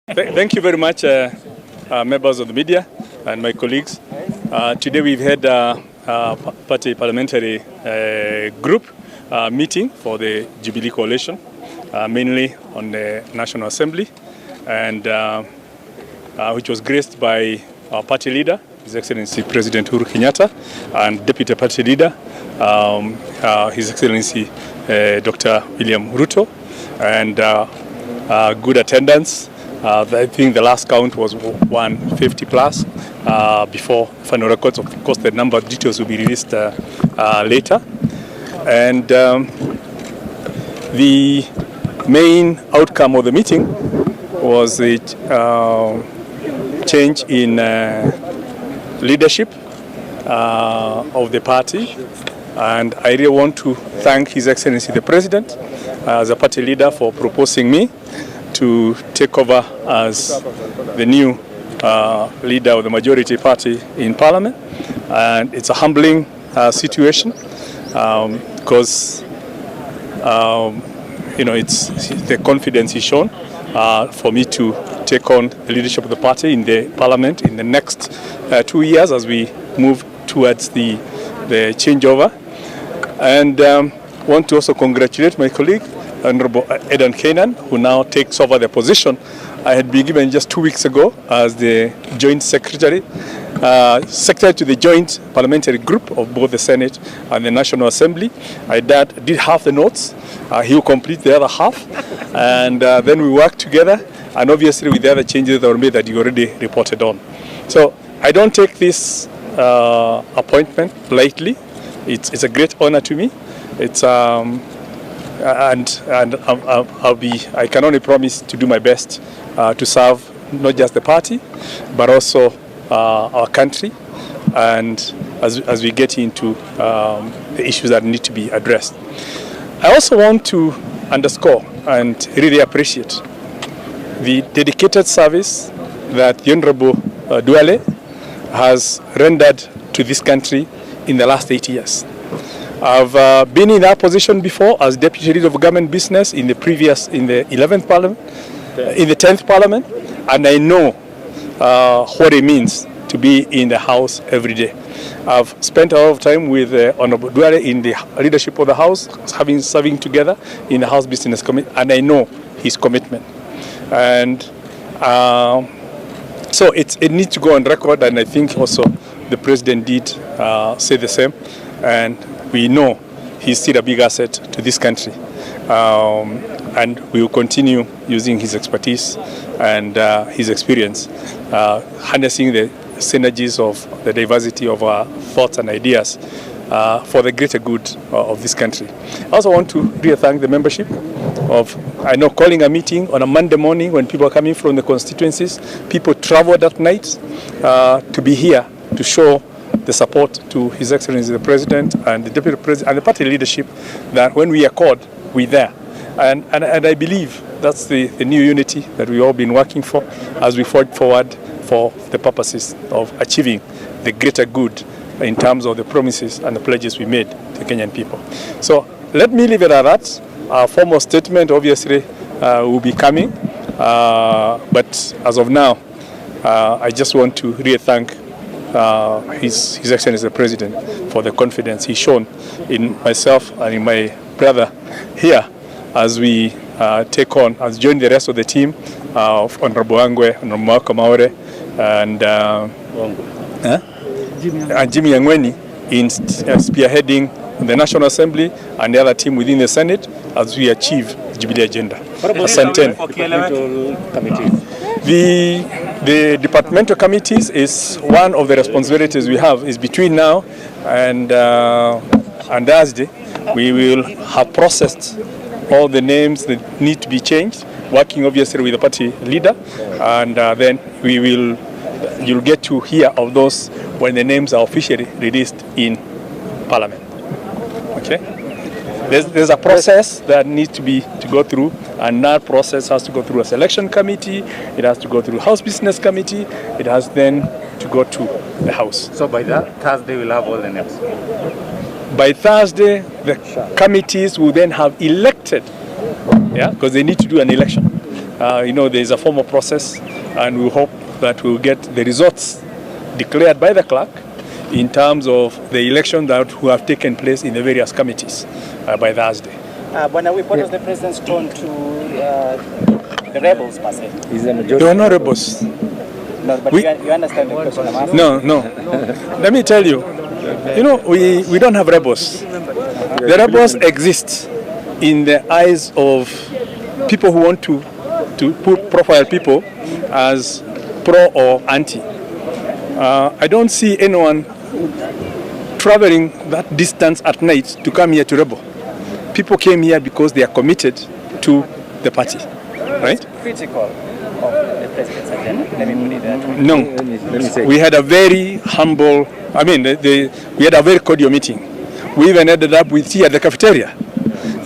Thank you very much, members of the media and my colleagues. Today we've had a party parliamentary group meeting for the Jubilee Coalition, mainly on the National Assembly, and which was graced by our party leader, His Excellency President Uhuru Kenyatta, and Deputy Party Leader, His Excellency Dr. William Ruto, and good attendance. I think the last count was 150 plus before final records. Of course, the number of details will be released later. And the main outcome of the meeting was the change in leadership of the party. And I really want to thank His Excellency the President as a party leader for proposing me to take over as the new leader of the majority party in Parliament. And it's a humbling situation because it's the confidence he's shown for me to take on the leadership of the party in the Parliament in the next 2 years as we move towards the changeover. And want to also congratulate my colleague, Honorable Edan Kenan, who now takes over the position I had been given just 2 weeks ago as the Joint Secretary to the Joint Parliamentary Group of both the Senate and the National Assembly. I did half the notes. He will complete the other half, and then we work together, and obviously with the other changes that were made that you already reported on. So I don't take this appointment lightly. It's a great honor to me. It's I can only promise to do my best to serve not just the party, but also our country, and as we get into the issues that need to be addressed. I also want to underscore and really appreciate the dedicated service that the Honorable Duale has rendered to this country in the last 8 years. I've been in that position before as Deputy Leader of Government Business in the 11th Parliament, in the 10th Parliament, and I know what it means to be in the House every day. I've spent a lot of time with Honorable Duale in the leadership of the House, serving together in the House Business Committee, and I know his commitment. And so it needs to go on record, and I think also the President did say the same. And we know he's still a big asset to this country, and we will continue using his expertise and his experience, harnessing the synergies of the diversity of our thoughts and ideas for the greater good of this country. I also want to really thank the membership of, I know, calling a meeting on a Monday morning when people are coming from the constituencies. People traveled that night to be here to show the support to His Excellency the President and the Deputy President and the party leadership, that when we are called, we're there. And I believe that's the new unity that we've all been working for as we forge forward for the purposes of achieving the greater good in terms of the promises and the pledges we made to Kenyan people. So let me leave it at that. Our formal statement obviously will be coming, but as of now, I just want to really thank His Excellency the President for the confidence he's shown in myself and in my brother here as we take on, as join the rest of the team of Honorable Angwe, Honorable Maure, and Jimmy Angweni in spearheading the National Assembly and the other team within the Senate as we achieve the Jubilee agenda. Asanteni. The departmental committees is one of the responsibilities we have. Is between now and Thursday, we will have processed all the names that need to be changed, working obviously with the party leader, and then you'll get to hear of those when the names are officially released in Parliament. Okay? There's a process that needs to go through, and that process has to go through a selection committee, it has to go through House Business Committee, it has then to go to the House. So by that Thursday we'll have all the names? By Thursday, the committees will then have elected, because they need to do an election. there is a formal process, and we hope that we'll get the results declared by the clerk in terms of the election that will have taken place in the various committees by Thursday. What was the president's tone to the rebels, per se? There were no rebels. No, but you understand the question I'm asking? No. Let me tell you, we don't have rebels. The rebels exist in the eyes of people who want to profile people as pro or anti. I don't see anyone traveling that distance at night to come here to rebel. People came here because they are committed to the party, right? Critical of the president's agenda. Let me put it that way. No, we had a very humble, we had a very cordial meeting. We even ended up with tea at the cafeteria.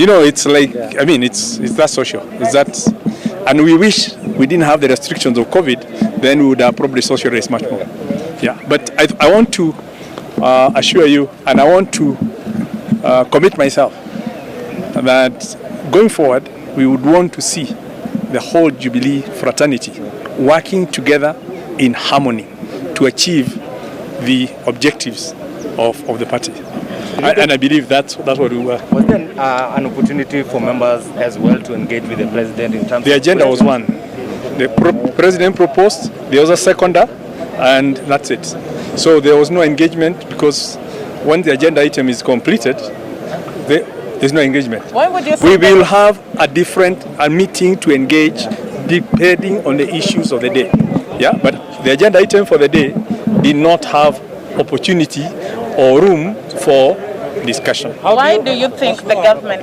It's like, it's that social. It's that, and we wish we didn't have the restrictions of COVID, then we would have probably socialized much more. Yeah, but I want to assure you, and I want to commit myself that going forward, we would want to see the whole Jubilee fraternity working together in harmony to achieve the objectives of the party. And I believe that's what we were. Was there an opportunity for members as well to engage with the president in terms The of agenda was one. The president proposed, there was a seconder, and that's it. So there was no engagement because when the agenda item is completed, there's no engagement. Why would you We will have a meeting to engage depending on the issues of the day. Yeah, but the agenda item for the day did not have opportunity or room for discussion. Why do you think the government